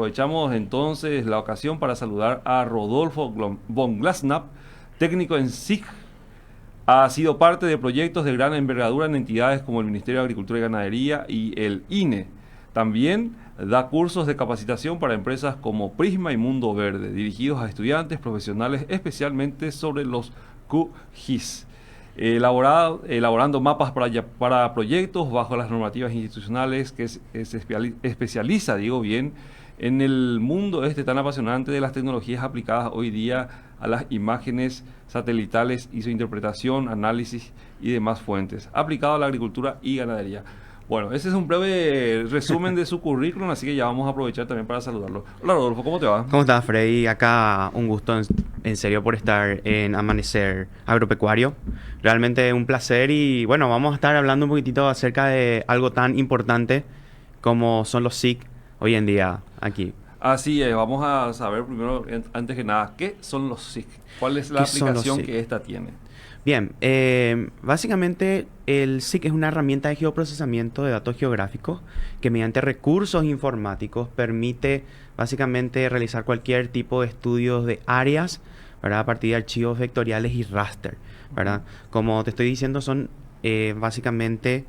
aprovechamos entonces la ocasión para saludar a Rodolfo von Glasenapp, técnico en SIG. Ha sido parte de proyectos de gran envergadura en entidades como el Ministerio de Agricultura y Ganadería y el INE. También da cursos de capacitación para empresas como Prisma y Mundo Verde, dirigidos a estudiantes profesionales especialmente sobre los QGIS. Elaborando mapas para proyectos bajo las normativas institucionales que se especializa, digo bien, en el mundo tan apasionante de las tecnologías aplicadas hoy día a las imágenes satelitales y su interpretación, análisis y demás fuentes, aplicado a la agricultura y ganadería. Bueno, ese es un breve resumen de su currículum, así que ya vamos a aprovechar también para saludarlo. Hola Rodolfo, ¿cómo te va? ¿Cómo estás, Freddy? Acá un gusto en serio por estar en Amanecer Agropecuario. Realmente un placer y bueno, vamos a estar hablando un poquitito acerca de algo tan importante como son los SIC hoy en día aquí. Así es, vamos a saber primero, antes que nada, ¿qué son los SIC? ¿Cuál es la aplicación que esta tiene? Bien, básicamente el SIC es una herramienta de geoprocesamiento de datos geográficos que mediante recursos informáticos permite básicamente realizar cualquier tipo de estudios de áreas, ¿verdad? A partir de archivos vectoriales y raster, ¿verdad? Como te estoy diciendo, son básicamente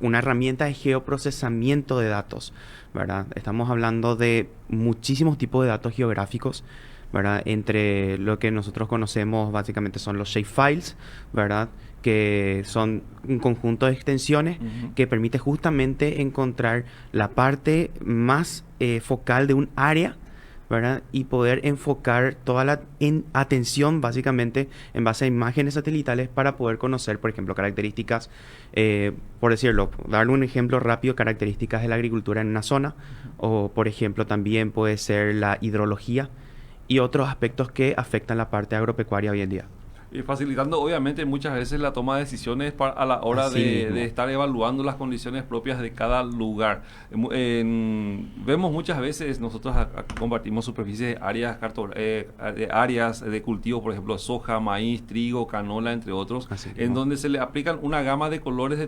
una herramienta de geoprocesamiento de datos, ¿verdad? Estamos hablando de muchísimos tipos de datos geográficos, ¿verdad? Entre lo que nosotros conocemos básicamente son los shapefiles, ¿verdad? Que son un conjunto de extensiones que permite justamente encontrar la parte más focal de un área, ¿verdad? Y poder enfocar toda la atención básicamente en base a imágenes satelitales para poder conocer, por ejemplo, características, por decirlo, darle un ejemplo rápido, características de la agricultura en una zona, o por ejemplo también puede ser la hidrología y otros aspectos que afectan la parte agropecuaria hoy en día. Y facilitando obviamente muchas veces la toma de decisiones a la hora de estar evaluando las condiciones propias de cada lugar. Vemos muchas veces, nosotros compartimos superficies de áreas de cultivo, por ejemplo, soja, maíz, trigo, canola, entre otros, donde se le aplican una gama de colores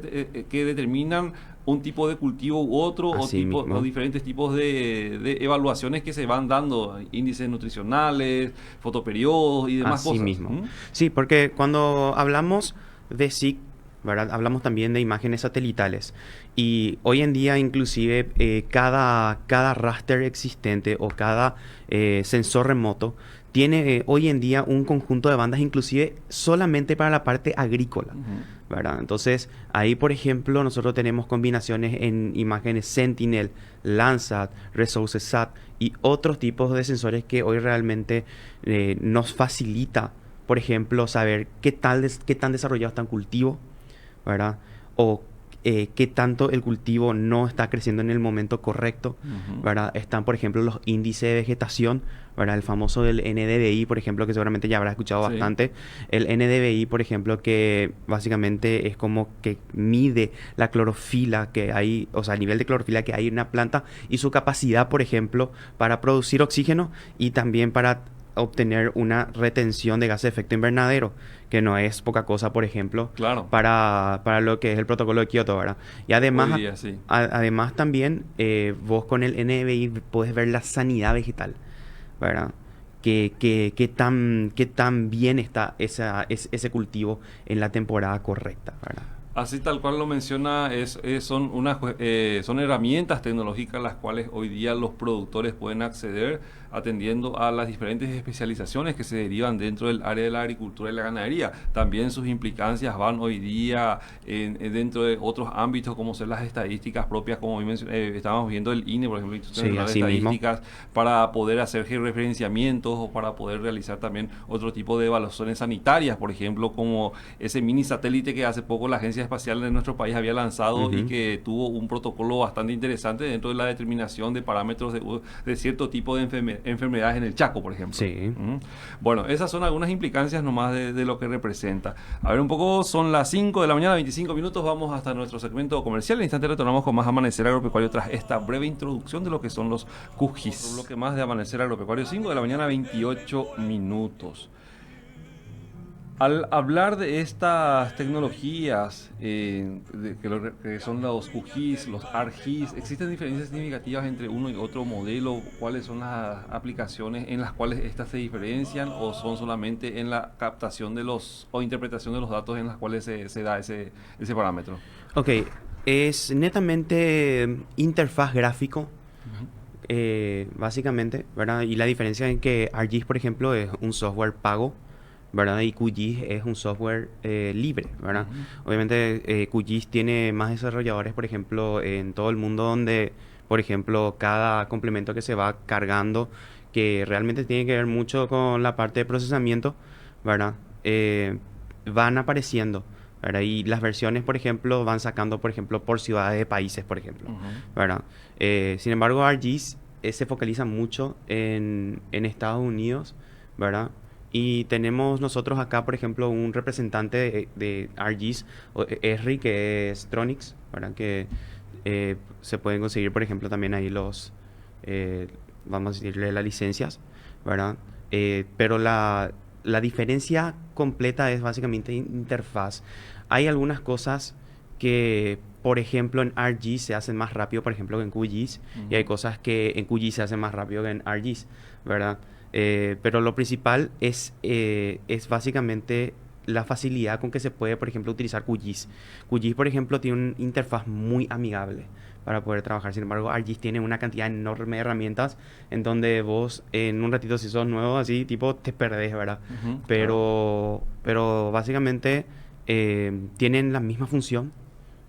que determinan un tipo de cultivo u otro, o diferentes tipos de evaluaciones que se van dando, índices nutricionales, fotoperiodos y demás cosas. Mismo. Sí, porque cuando hablamos de SIC, ¿verdad? Hablamos también de imágenes satelitales. Y hoy en día, inclusive, cada raster existente o cada sensor remoto tiene hoy en día un conjunto de bandas, inclusive solamente para la parte agrícola, ¿verdad? Entonces, ahí, por ejemplo, nosotros tenemos combinaciones en imágenes Sentinel, Landsat, ResourceSat y otros tipos de sensores que hoy realmente nos facilita, por ejemplo, saber qué tan desarrollado está un cultivo, ¿verdad? O qué tanto el cultivo no está creciendo en el momento correcto, ¿verdad? Están, por ejemplo, los índices de vegetación, ¿verdad? El famoso del NDVI, por ejemplo, que seguramente ya habrás escuchado bastante. El NDVI, por ejemplo, que básicamente es como que mide la clorofila que hay, o sea, el nivel de clorofila que hay en una planta y su capacidad, por ejemplo, para producir oxígeno y también para obtener una retención de gases de efecto invernadero, que no es poca cosa, por ejemplo, para lo que es el protocolo de Kioto, ¿verdad? Y además, además también vos con el NDVI puedes ver la sanidad vegetal, ¿verdad? Qué tan bien está ese cultivo en la temporada correcta, ¿verdad? Así tal cual lo menciona, son herramientas tecnológicas las cuales hoy día los productores pueden acceder atendiendo a las diferentes especializaciones que se derivan dentro del área de la agricultura y la ganadería. También sus implicancias van hoy día dentro de otros ámbitos como son las estadísticas propias, como estábamos viendo el INE, por ejemplo, Instituto Nacional de Estadísticas, para poder hacer georreferenciamientos o para poder realizar también otro tipo de evaluaciones sanitarias, por ejemplo, como ese mini satélite que hace poco la Agencia Espacial de nuestro país había lanzado y que tuvo un protocolo bastante interesante dentro de la determinación de parámetros de cierto tipo de enfermedades en el Chaco, por ejemplo. Bueno, esas son algunas implicancias nomás de lo que representa. A ver, un poco, son las 5 de la mañana, 25 minutos, vamos hasta nuestro segmento comercial. En instante retornamos con más Amanecer Agropecuario tras esta breve introducción de lo que son los QGIS. Un bloque más de Amanecer Agropecuario, 5 de la mañana, 28 minutos. Al hablar de estas tecnologías, que son los QGIS, los ARGIS, ¿existen diferencias significativas entre uno y otro modelo? ¿Cuáles son las aplicaciones en las cuales estas se diferencian o son solamente en la captación de los o interpretación de los datos en las cuales se da ese parámetro? Ok, es netamente interfaz gráfico, básicamente, ¿verdad? Y la diferencia es que ArcGIS, por ejemplo, es un software pago, ¿verdad? Y QGIS es un software libre, ¿verdad? Ujú. Obviamente, QGIS tiene más desarrolladores, por ejemplo, en todo el mundo donde, por ejemplo, cada complemento que se va cargando, que realmente tiene que ver mucho con la parte de procesamiento, ¿verdad? Van apareciendo, ¿verdad? Y las versiones, por ejemplo, van sacando, por ejemplo, por ciudades de países, por ejemplo, Ujú. ¿verdad? Sin embargo, ArcGIS se focaliza mucho en Estados Unidos, ¿verdad? Y tenemos nosotros acá, por ejemplo, un representante de ArcGIS, Esri, que es Tronix, ¿verdad? Que se pueden conseguir, por ejemplo, también ahí eh, vamos a decirle, las licencias, ¿verdad? Pero la diferencia completa es básicamente interfaz. Hay algunas cosas que, por ejemplo, en ArcGIS se hacen más rápido, por ejemplo, que en QGIS, y hay Ujú. cosas que en QGIS se hacen más rápido que en ArcGIS, ¿verdad? Pero lo principal es básicamente la facilidad con que se puede, por ejemplo, utilizar QGIS. QGIS, por ejemplo, tiene una interfaz muy amigable para poder trabajar. Sin embargo, ArcGIS tiene una cantidad enorme de herramientas en donde vos en un ratito, si sos nuevo, así, tipo, te perdés, ¿verdad? Ujú, claro. Pero básicamente tienen la misma función.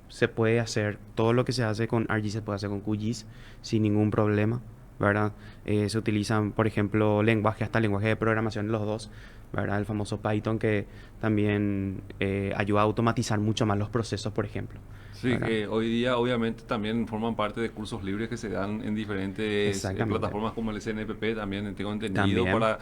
Se puede hacer todo lo que se hace con ArcGIS, se puede hacer con QGIS sin ningún problema, ¿verdad? Se utilizan, por ejemplo, hasta lenguaje de programación los dos, ¿verdad? El famoso Python que también ayuda a automatizar mucho más los procesos, por ejemplo, Sí, ¿verdad? que hoy día obviamente también forman parte de cursos libres que se dan en diferentes Exactamente. plataformas como el SNPP, también tengo entendido, También. para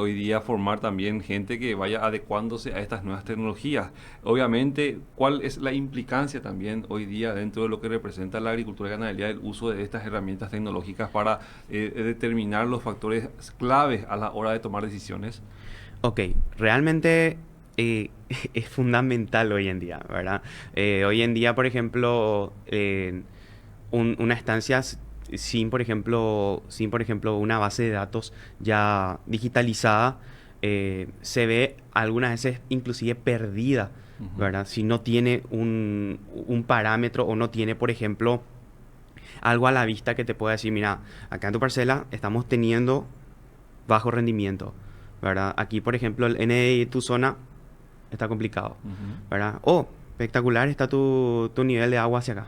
hoy día formar también gente que vaya adecuándose a estas nuevas tecnologías. Obviamente, ¿cuál es la implicancia también hoy día dentro de lo que representa la agricultura y ganadería del uso de estas herramientas tecnológicas para determinar los factores claves a la hora de tomar decisiones? Ok, realmente es fundamental hoy en día, ¿verdad? Hoy en día, por ejemplo, una estancia sin, por ejemplo, una base de datos ya digitalizada, se ve algunas veces inclusive perdida, Ujú. ¿verdad? Si no tiene un parámetro o no tiene, por ejemplo, algo a la vista que te pueda decir, mira, acá en tu parcela estamos teniendo bajo rendimiento, ¿verdad? Aquí, por ejemplo, el NDI de tu zona está complicado, Ujú. ¿verdad? Oh, espectacular está tu nivel de agua hacia acá,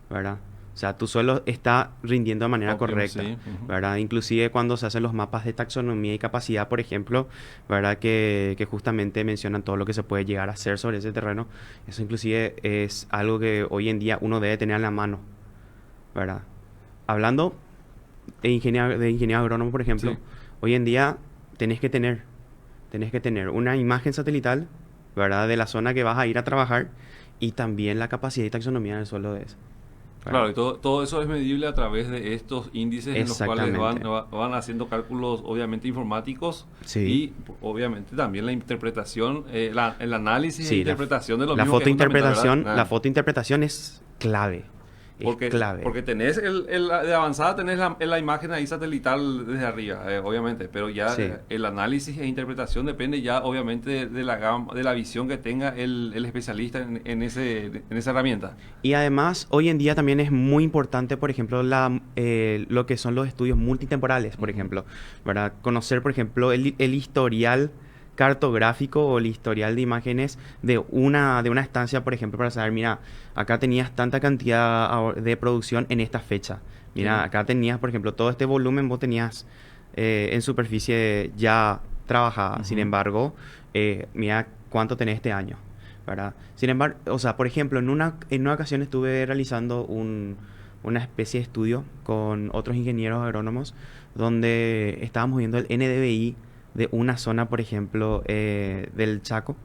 ¿verdad? O sea, tu suelo está rindiendo de manera Óptimo, correcta, sí. Ujú. ¿verdad? Inclusive cuando se hacen los mapas de taxonomía y capacidad, por ejemplo, ¿verdad? Que justamente mencionan todo lo que se puede llegar a hacer sobre ese terreno. Eso inclusive es algo que hoy en día uno debe tener a la mano, ¿verdad? Hablando de ingeniero agrónomo, por ejemplo, Sí. hoy en día tenés que tener, tenés que tener una imagen satelital, ¿verdad? De la zona que vas a ir a trabajar y también la capacidad y taxonomía del suelo de ese, ¿verdad? Claro, y todo eso es medible a través de estos índices en los cuales Exactamente. van haciendo cálculos obviamente informáticos Sí, y obviamente también la interpretación, el análisis e sí, interpretación de los la mismos que es fundamental, ¿verdad? fotointerpretación, la fotointerpretación es clave. Porque tenés de avanzada tenés la imagen ahí satelital desde arriba, obviamente, pero ya Sí. el análisis e interpretación depende ya obviamente de la de la visión que tenga el especialista en esa herramienta. Y además, hoy en día también es muy importante, por ejemplo, lo que son los estudios multitemporales, por Ujú. ejemplo, ¿verdad? Conocer, por ejemplo, el historial cartográfico o el historial de imágenes de una estancia, por ejemplo, para saber, mira, acá tenías tanta cantidad de producción en esta fecha. Mira, Sí. acá tenías, por ejemplo, todo este volumen vos tenías en superficie ya trabajada. Sin Ujú. embargo, mira cuánto tenés este año. ¿Verdad? Sin embargo, o sea, por ejemplo, en una ocasión estuve realizando una especie de estudio con otros ingenieros agrónomos donde estábamos viendo el NDVI de una zona, por ejemplo, del Chaco,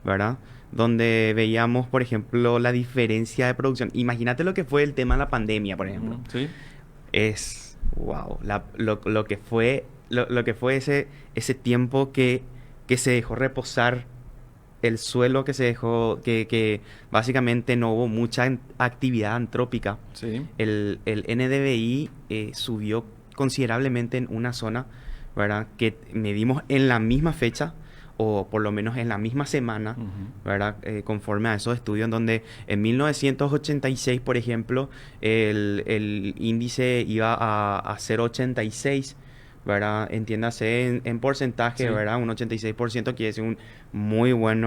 ¿verdad? Donde veíamos, por ejemplo, la diferencia de producción. Imagínate lo que fue el tema de la pandemia, por ejemplo. Ujú. Sí. Wow, lo que fue ese tiempo que se dejó reposar el suelo que se dejó, que básicamente no hubo mucha actividad antrópica, Sí. el NDVI subió considerablemente en una zona, ¿verdad? Que medimos en la misma fecha, o por lo menos en la misma semana, Ujú. ¿verdad? Conforme a esos estudios, en donde en 1986, por ejemplo, el índice iba a 0,86, ¿verdad? Entiéndase en porcentaje, Sí. ¿verdad? Un 86% quiere decir un muy buen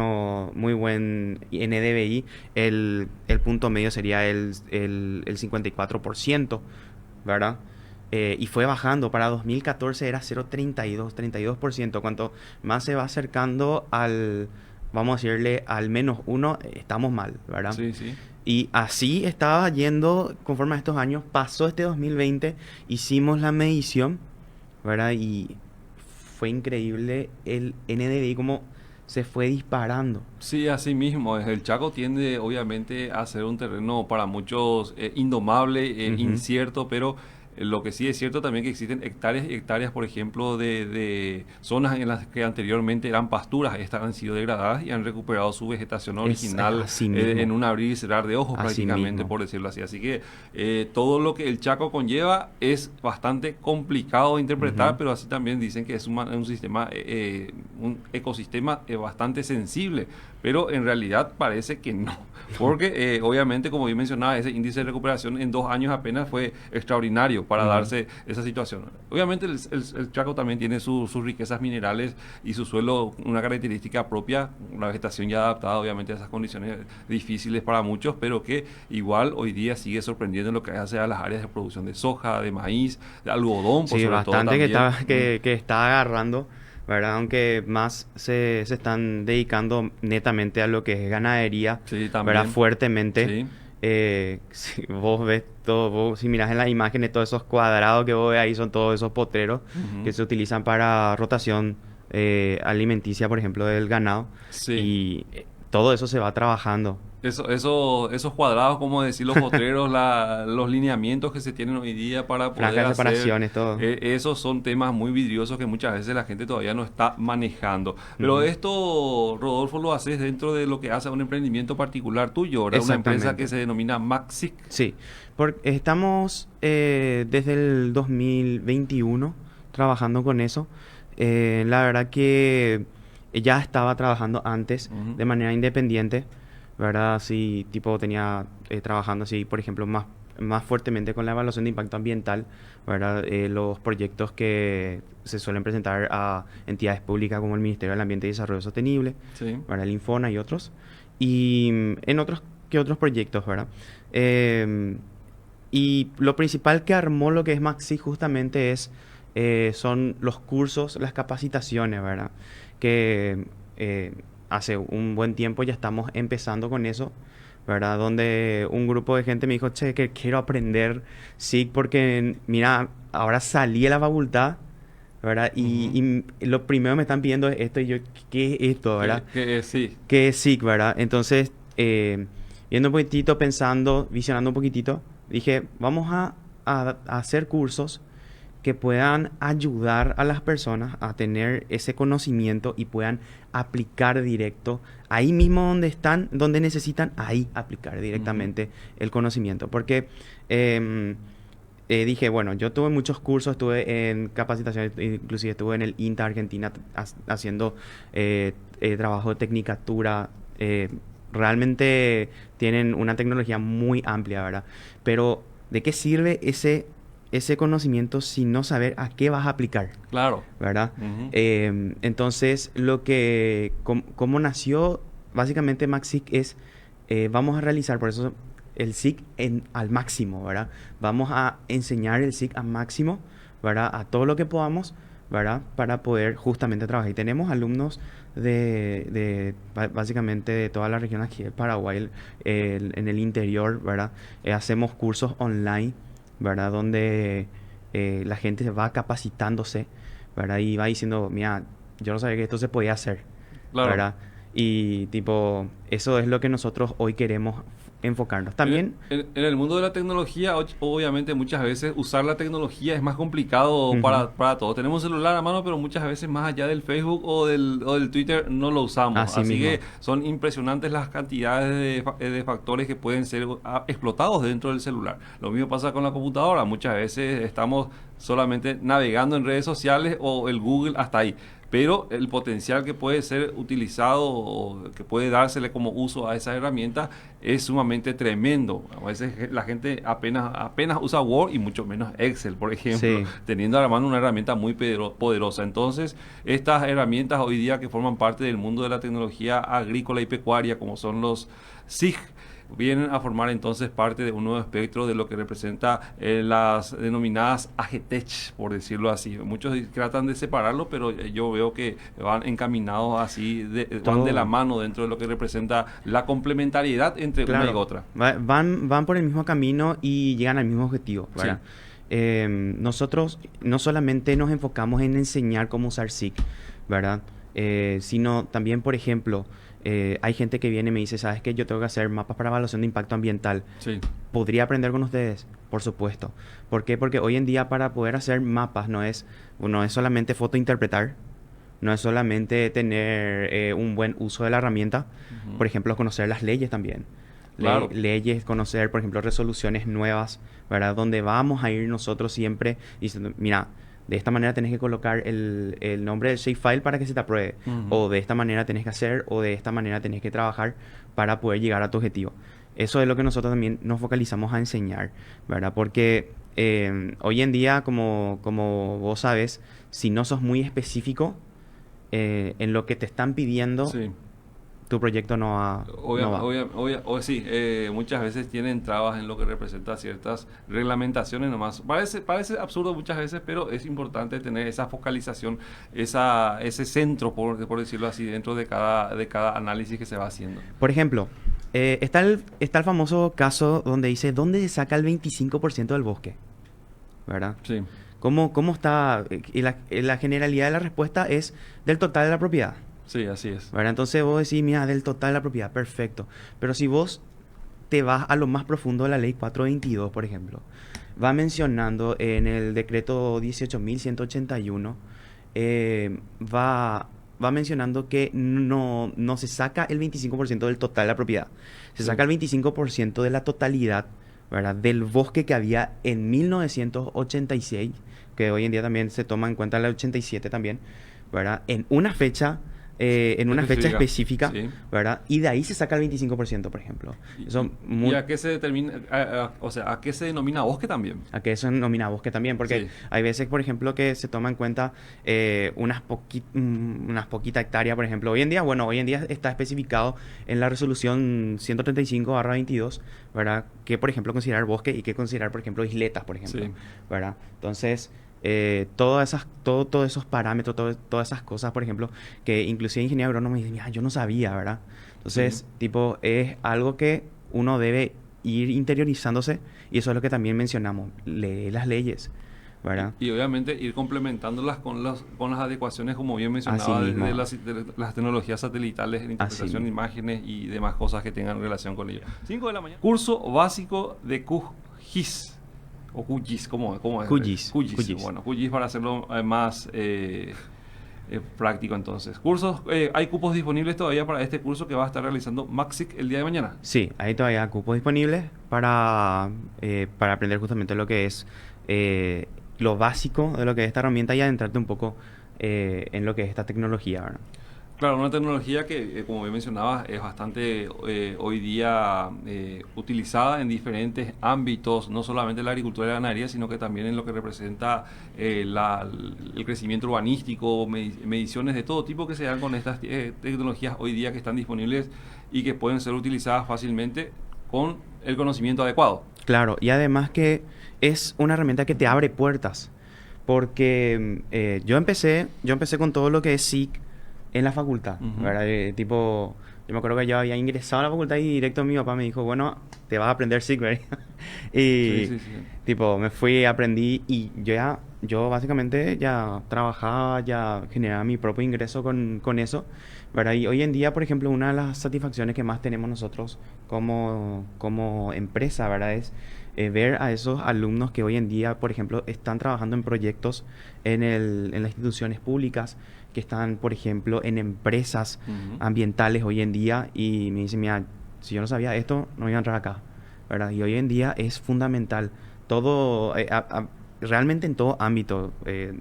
NDVI. El punto medio sería el 54%, ¿verdad? Y fue bajando. Para 2014 era 0,32%. Cuanto más se va acercando vamos a decirle, al menos uno, estamos mal, ¿verdad? Sí, sí. Y así estaba yendo conforme a estos años. Pasó este 2020, hicimos la medición, ¿verdad? Y fue increíble el NDVI como se fue disparando. Sí, así mismo. El Chaco tiende obviamente a ser un terreno para muchos indomable, Ujú. incierto, pero lo que sí es cierto también que existen hectáreas y hectáreas, por ejemplo, de zonas en las que anteriormente eran pasturas, estas han sido degradadas y han recuperado su vegetación Es original así en mismo, un abrir y cerrar de ojos así prácticamente, mismo. por decirlo así. Así que todo lo que el Chaco conlleva es bastante complicado de interpretar, Ujú. pero así también dicen que es un sistema, un ecosistema bastante sensible, pero en realidad parece que no, No. porque obviamente, como bien mencionaba, ese índice de recuperación en 2 años apenas fue extraordinario para Ujú. darse esa situación. Obviamente el Chaco también tiene sus riquezas minerales y su suelo, una característica propia, una vegetación ya adaptada obviamente a esas condiciones difíciles para muchos, pero que igual hoy día sigue sorprendiendo en lo que hace a las áreas de producción de soja, de maíz, de algodón, por Sí, sobre todo bastante también. que está agarrando, ¿verdad? Aunque más se están dedicando netamente a lo que es ganadería, Sí, ¿verdad? también. Fuertemente. Sí. Si vos ves todo, si miras en las imágenes, todos esos cuadrados que vos ves ahí son todos esos potreros que Ujú. se utilizan para rotación alimenticia, por ejemplo, del ganado. Sí. Y todo eso se va trabajando. Esos cuadrados, como decir los potreros, los lineamientos que se tienen hoy día para poder Franjas de hacer, separaciones, todo. esos son temas muy vidriosos que muchas veces la gente todavía no está manejando. Pero Ujú. esto, Rodolfo, lo haces dentro de lo que hace un emprendimiento particular tuyo, ¿verdad? Una empresa que Exactamente. se denomina Maxic. Sí, estamos desde el 2021 trabajando con eso. La verdad que ya estaba trabajando antes Ujú. de manera independiente, ¿verdad? Sí, tipo tenía trabajando así, por ejemplo, más fuertemente con la evaluación de impacto ambiental, ¿verdad? Los proyectos que se suelen presentar a entidades públicas como el Ministerio del Ambiente y Desarrollo Sostenible, Sí. ¿verdad? El Infona y otros. Y en otros que otros proyectos, ¿verdad? Em, y lo principal que armó lo que es Maxi justamente son los cursos, las capacitaciones, ¿verdad? Que hace un buen tiempo ya estamos empezando con eso, ¿verdad? Donde un grupo de gente me dijo, che, que quiero aprender SIG porque, mira, ahora salí de la facultad, ¿verdad? Ujú. Y lo primero que me están pidiendo es esto y yo, ¿qué es esto, verdad? Sí. ¿Qué es SIG, verdad? Entonces, viendo un poquitito, pensando, visionando un poquitito, dije, vamos a hacer cursos que puedan ayudar a las personas a tener ese conocimiento y puedan aplicar directo ahí mismo donde están, donde necesitan, ahí aplicar Ujú. directamente el conocimiento. Porque dije, bueno, yo tuve muchos cursos, estuve en capacitaciones, inclusive estuve en el INTA Argentina haciendo trabajo de tecnicatura. Realmente tienen una tecnología muy amplia, ¿verdad? Pero, ¿de qué sirve ese conocimiento si no saber a qué vas a aplicar? Claro. ¿Verdad? Ujú. Entonces, como nació básicamente MaxSIC es, vamos a realizar, por eso el SIC al máximo, ¿verdad? Vamos a enseñar el SIC al máximo, ¿verdad? A todo lo que podamos, ¿verdad? Para poder justamente trabajar. Y tenemos alumnos básicamente de toda la región aquí del Paraguay, en el interior, ¿verdad? Hacemos cursos online, ¿verdad? Donde la gente va capacitándose, ¿verdad? Y va diciendo, mira, yo no sabía que esto se podía hacer, Claro. ¿verdad? Y tipo, eso es lo que nosotros hoy queremos enfocarnos. También... En el mundo de la tecnología, obviamente muchas veces usar la tecnología es más complicado para todos. Tenemos un celular a mano, pero muchas veces más allá del Facebook o del Twitter no lo usamos. Así que son impresionantes las cantidades de factores que pueden ser explotados dentro del celular. Lo mismo pasa con la computadora. Muchas veces estamos solamente navegando en redes sociales o el Google hasta ahí. Pero el potencial que puede ser utilizado o que puede dársele como uso a esa herramienta es sumamente tremendo. A veces la gente apenas usa Word y mucho menos Excel, por ejemplo, teniendo a la mano una herramienta muy poderosa. Entonces, estas herramientas hoy día que forman parte del mundo de la tecnología agrícola y pecuaria, como son los SIG, vienen a formar entonces parte de un nuevo espectro de lo que representa las denominadas AgTech, por decirlo así. Muchos tratan de separarlo, pero yo veo que van encaminados así, van de la mano dentro de lo que representa la complementariedad entre una y otra. Van por el mismo camino y llegan al mismo objetivo, ¿verdad? Sí. Nosotros no solamente nos enfocamos en enseñar cómo usar SIG, ¿verdad? Sino también, por ejemplo, hay gente que viene y me dice, ¿sabes qué? Yo tengo que hacer mapas para evaluación de impacto ambiental. Sí. ¿Podría aprender con ustedes? Por supuesto. ¿Por qué? Porque hoy en día para poder hacer mapas no es solamente fotointerpretar, no es solamente tener un buen uso de la herramienta, por ejemplo, conocer las leyes también. Claro. Leyes, conocer, por ejemplo, resoluciones nuevas, ¿verdad? Donde vamos a ir nosotros siempre diciendo, mira, de esta manera tenés que colocar el nombre del shapefile para que se te apruebe. O de esta manera tenés que hacer, o de esta manera tenés que trabajar para poder llegar a tu objetivo. Eso es lo que nosotros también nos focalizamos a enseñar, ¿verdad? Porque hoy en día, como vos sabes, si no sos muy específico en lo que te están pidiendo, tu proyecto no va. Muchas veces tienen trabas en lo que representa ciertas reglamentaciones nomás. Parece absurdo muchas veces, pero es importante tener esa focalización, ese centro, por decirlo así, dentro de cada análisis que se va haciendo. Por ejemplo, está el famoso caso donde dice, ¿dónde se saca el 25% del bosque? ¿Verdad? Sí. ¿Cómo está? Y la generalidad de la respuesta es del total de la propiedad. Sí, así es. ¿Verdad? Entonces vos decís, mira, del total de la propiedad, perfecto. Pero si vos te vas a lo más profundo de la ley 422, por ejemplo, va mencionando en el decreto 18.181, va mencionando que no se saca el 25% del total de la propiedad. Se saca el 25% de la totalidad, ¿verdad? Del bosque que había en 1986, que hoy en día también se toma en cuenta el 87 también, ¿verdad? En una fecha específica, ¿verdad? Y de ahí se saca el 25%, por ejemplo. ¿Y a qué se determina, a qué se denomina bosque también? A qué se denomina bosque también, porque hay veces, por ejemplo, que se toma en cuenta unas poquitas hectáreas, por ejemplo. Hoy en día está especificado en la resolución 135/22, ¿verdad? Que, por ejemplo, considerar bosque y que considerar, por ejemplo, isletas, por ejemplo, ¿verdad? Entonces, todos esos parámetros, todas esas cosas, por ejemplo, que inclusive el ingeniero agrónomo me dice, mira, yo no sabía, ¿verdad? Entonces, es algo que uno debe ir interiorizándose, y eso es lo que también mencionamos, lee las leyes, ¿verdad? Y obviamente ir complementándolas con las adecuaciones, como bien mencionaba, de las tecnologías satelitales, la interpretación de imágenes y demás cosas que tengan relación con ello. 5 de la mañana. Curso básico de QGIS. O QGIS, ¿cómo es? QGIS. Bueno, QGIS para hacerlo más práctico entonces. Cursos, ¿hay cupos disponibles todavía para este curso que va a estar realizando Maxic el día de mañana? Sí, hay todavía cupos disponibles para aprender justamente lo que es lo básico de lo que es esta herramienta y adentrarte un poco en lo que es esta tecnología, ¿verdad? Claro, una tecnología que, como bien mencionabas, es bastante hoy día utilizada en diferentes ámbitos, no solamente en la agricultura y la ganadería, sino que también en lo que representa el crecimiento urbanístico, mediciones de todo tipo que se dan con estas tecnologías hoy día que están disponibles y que pueden ser utilizadas fácilmente con el conocimiento adecuado. Claro, y además que es una herramienta que te abre puertas, porque yo empecé con todo lo que es SIC, en la facultad, ¿verdad? Yo me acuerdo que yo había ingresado a la facultad y directo mi papá me dijo, bueno, te vas a aprender SIG, ¿verdad? Sí, Y sí, sí. tipo, me fui, aprendí y yo básicamente ya trabajaba, ya generaba mi propio ingreso con eso, ¿verdad? Y hoy en día, por ejemplo, una de las satisfacciones que más tenemos nosotros como empresa, ¿verdad? Es ver a esos alumnos que hoy en día, por ejemplo, están trabajando en proyectos en las instituciones públicas, que están, por ejemplo, en empresas Ujú. ambientales hoy en día y me dicen, mira, si yo no sabía esto, no iba a entrar acá, ¿verdad? Y hoy en día es fundamental todo, realmente en todo ámbito.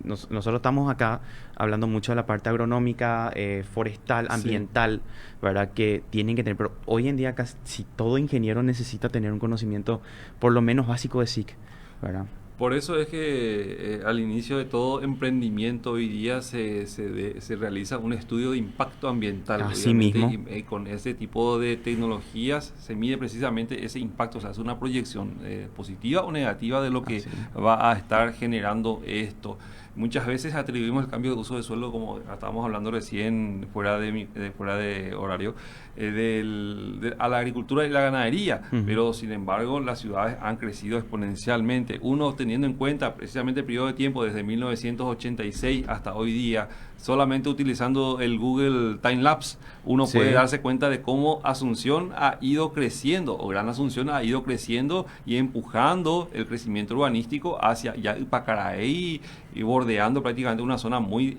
Nosotros estamos acá hablando mucho de la parte agronómica, forestal, Sí. ambiental, ¿verdad? Que tienen que tener, pero hoy en día casi todo ingeniero necesita tener un conocimiento por lo menos básico de SIC, ¿verdad? Por eso es que al inicio de todo emprendimiento hoy día se realiza un estudio de impacto ambiental, Así obviamente, mismo, y con ese tipo de tecnologías se mide precisamente ese impacto, o sea, es una proyección positiva o negativa de lo que así mismo. va a estar generando esto. Muchas veces atribuimos el cambio de uso de suelo, como estábamos hablando recién fuera de horario, a la agricultura y la ganadería, Ujú. pero sin embargo las ciudades han crecido exponencialmente. Uno teniendo en cuenta precisamente el periodo de tiempo desde 1986 hasta hoy día, solamente utilizando el Google Time Lapse, uno puede Sí, darse cuenta de cómo Asunción ha ido creciendo, o Gran Asunción ha ido creciendo y empujando el crecimiento urbanístico hacia ya Pacaraí y bordeando prácticamente una zona muy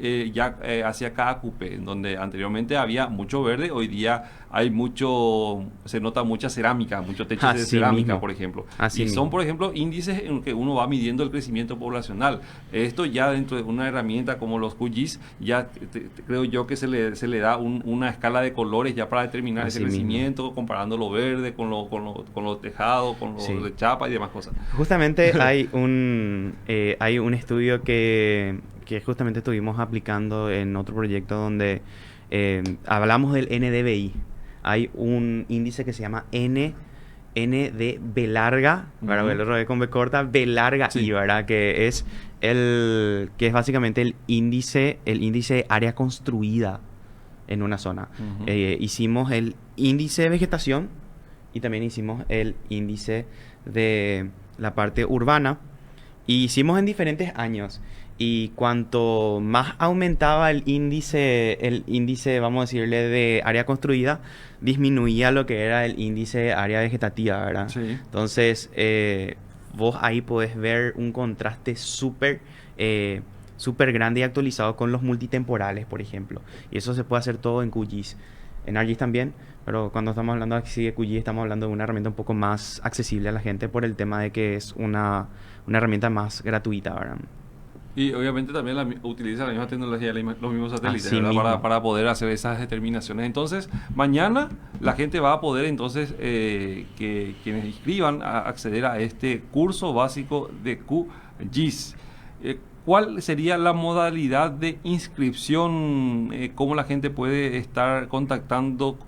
hacia Caacupé, en donde anteriormente había mucho verde, hoy día hay mucho, se nota mucha cerámica, muchos techos de así cerámica, mismo, por ejemplo. así Y son, mismo. por ejemplo, índices en que uno va midiendo el crecimiento poblacional. Esto ya dentro de una herramienta como los QGIS, ya creo yo que se le da una escala de colores ya para determinar ese Así mismo. crecimiento, comparando lo verde con lo tejado, con lo Sí. de chapa y demás cosas. Justamente hay un estudio que justamente estuvimos aplicando en otro proyecto donde hablamos del NDVI. Hay un índice que se llama N de B larga, ¿verdad? Ujú. El otro B con B corta, B larga I, Sí. ¿verdad? Que es básicamente el índice de área construida en una zona. Ujú. Hicimos el índice de vegetación y también hicimos el índice de la parte urbana y hicimos en diferentes años. Y cuanto más aumentaba el índice, vamos a decirle, de área construida, disminuía lo que era el índice de área vegetativa, ¿verdad? Sí. Entonces, vos ahí podés ver un contraste eh, súper grande y actualizado con los multitemporales, por ejemplo. Y eso se puede hacer todo en QGIS. En ArcGIS también, pero cuando estamos hablando así de QGIS, estamos hablando de una herramienta un poco más accesible a la gente por el tema de que es una herramienta más gratuita, ¿verdad? Y obviamente también utiliza la misma tecnología, los mismos satélites, Así ¿verdad? mismo. Para poder hacer esas determinaciones. Entonces, mañana la gente va a poder entonces que quienes inscriban a acceder a este curso básico de QGIS. ¿Cuál sería la modalidad de inscripción? ¿Cómo la gente puede estar contactando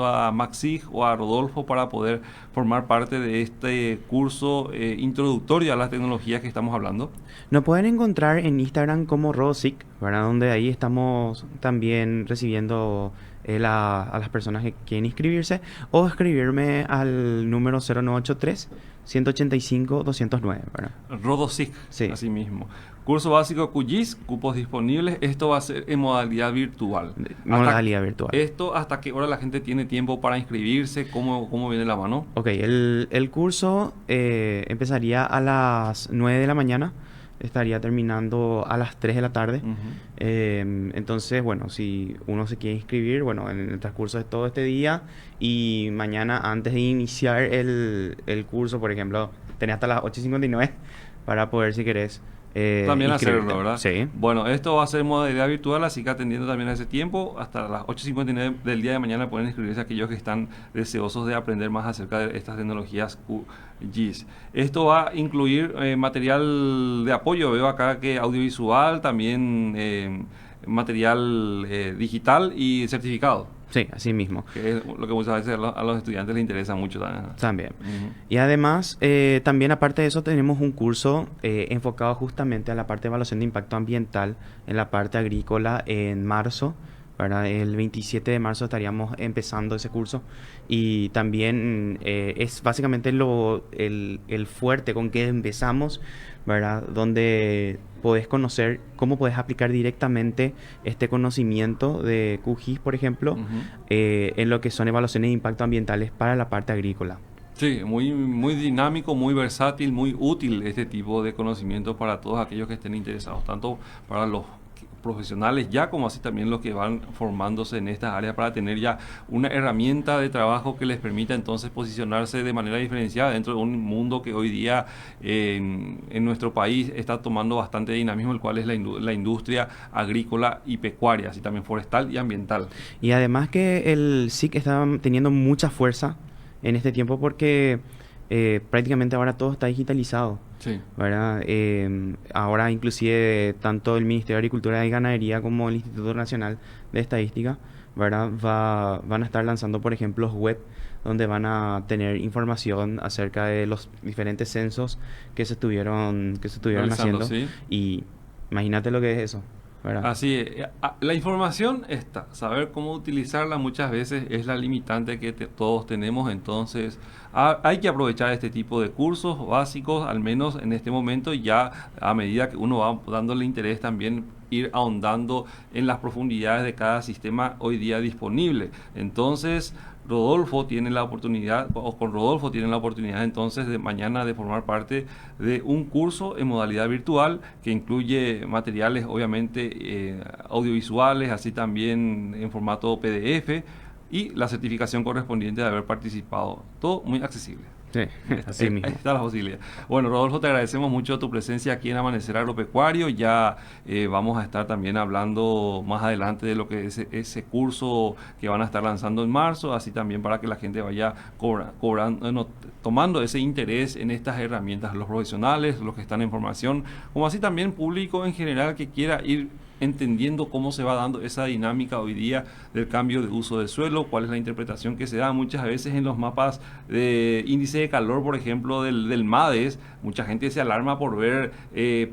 a Maxig o a Rodolfo para poder formar parte de este curso introductorio a las tecnologías que estamos hablando? Nos pueden encontrar en Instagram como Rosic, ¿verdad? Donde ahí estamos también recibiendo a las personas que quieren inscribirse o escribirme al número 0983 185 209, ¿verdad? Rodosic, Sí, así mismo. Curso básico QGIS, cupos disponibles. Esto va a ser en modalidad virtual. Hasta, modalidad virtual. ¿hasta qué hora la gente tiene tiempo para inscribirse? ¿Cómo viene la mano? Ok, el curso empezaría a las 9 de la mañana, estaría terminando a las 3 de la tarde. Ujú. Entonces, bueno, si uno se quiere inscribir, bueno, en el transcurso de todo este día y mañana antes de iniciar el curso, por ejemplo, tenés hasta las 8:59 para poder, si querés, También hacerlo, inscribirte. ¿verdad? Sí, Bueno, esto va a ser en modalidad virtual, así que atendiendo también a ese tiempo, hasta las 8:59 del día de mañana pueden inscribirse aquellos que están deseosos de aprender más acerca de estas tecnologías QGIS. Esto va a incluir material de apoyo, veo acá que audiovisual, también material digital y certificado, sí, así mismo. que es lo que muchas veces a los estudiantes les interesa mucho también. También. Ujú. Y además, también aparte de eso, tenemos un curso enfocado justamente a la parte de evaluación de impacto ambiental en la parte agrícola en marzo, ¿verdad? El 27 de marzo estaríamos empezando ese curso y también es básicamente el fuerte con que empezamos, ¿verdad? Donde podés conocer cómo podés aplicar directamente este conocimiento de QGIS, por ejemplo, en lo que son evaluaciones de impacto ambientales para la parte agrícola. Sí, muy dinámico, muy versátil, muy útil este tipo de conocimiento para todos aquellos que estén interesados, tanto para los profesionales ya como así también los que van formándose en estas áreas para tener ya una herramienta de trabajo que les permita entonces posicionarse de manera diferenciada dentro de un mundo que hoy día en nuestro país está tomando bastante dinamismo, el cual es la industria agrícola y pecuaria, así también forestal y ambiental. Y además que el SIC está teniendo mucha fuerza en este tiempo porque prácticamente ahora todo está digitalizado. Sí. ¿Verdad? Ahora inclusive tanto el Ministerio de Agricultura y Ganadería como el Instituto Nacional de Estadística, ¿verdad? Van a estar lanzando, por ejemplo, web donde van a tener información acerca de los diferentes censos que se estuvieron haciendo. ¿Sí? Y imagínate lo que es eso, ¿verdad? Así es. La información está, saber cómo utilizarla muchas veces es la limitante que todos tenemos, entonces hay que aprovechar este tipo de cursos básicos, al menos en este momento, ya a medida que uno va dándole interés también ir ahondando en las profundidades de cada sistema hoy día disponible. Entonces, con Rodolfo tienen la oportunidad entonces de mañana de formar parte de un curso en modalidad virtual que incluye materiales obviamente audiovisuales, así también en formato PDF y la certificación correspondiente de haber participado. Todo muy accesible. Sí, así mismo. Ahí está la posibilidad. Bueno, Rodolfo, te agradecemos mucho tu presencia aquí en Amanecer Agropecuario. Ya vamos a estar también hablando más adelante de lo que es ese curso que van a estar lanzando en marzo, así también para que la gente vaya tomando ese interés en estas herramientas, los profesionales, los que están en formación, como así también público en general que quiera ir entendiendo cómo se va dando esa dinámica hoy día del cambio de uso de suelo, cuál es la interpretación que se da muchas veces en los mapas de índice de calor, por ejemplo, del MADES. Mucha gente se alarma por ver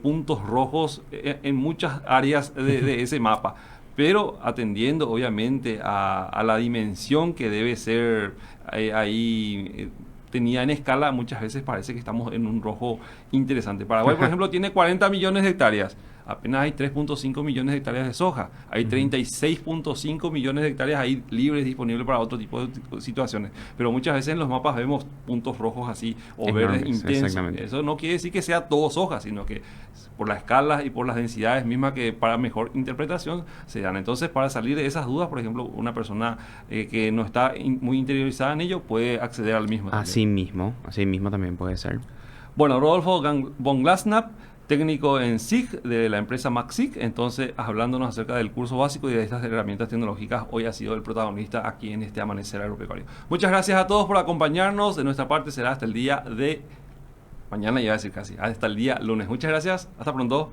puntos rojos en muchas áreas de ese mapa, pero atendiendo obviamente a la dimensión que debe ser ahí tenía en escala, muchas veces parece que estamos en un rojo interesante. Paraguay, por ejemplo, tiene 40 millones de hectáreas. Apenas hay 3.5 millones de hectáreas de soja. Hay 36.5 millones de hectáreas ahí libres, disponibles para otro tipo de situaciones. Pero muchas veces en los mapas vemos puntos rojos así o verdes intensos. Eso no quiere decir que sea todo soja, sino que por la escala y por las densidades mismas que para mejor interpretación se dan. Entonces, para salir de esas dudas, por ejemplo, una persona que no está muy interiorizada en ello puede acceder al mismo. Así mismo también puede ser. Bueno, Rodolfo von Glasnap, técnico en SIG de la empresa MaxSIG, entonces hablándonos acerca del curso básico y de estas herramientas tecnológicas, hoy ha sido el protagonista aquí en este Amanecer Agropecuario. Muchas gracias a todos por acompañarnos. De nuestra parte será hasta el día de mañana, ya a decir casi, hasta el día lunes. Muchas gracias, hasta pronto.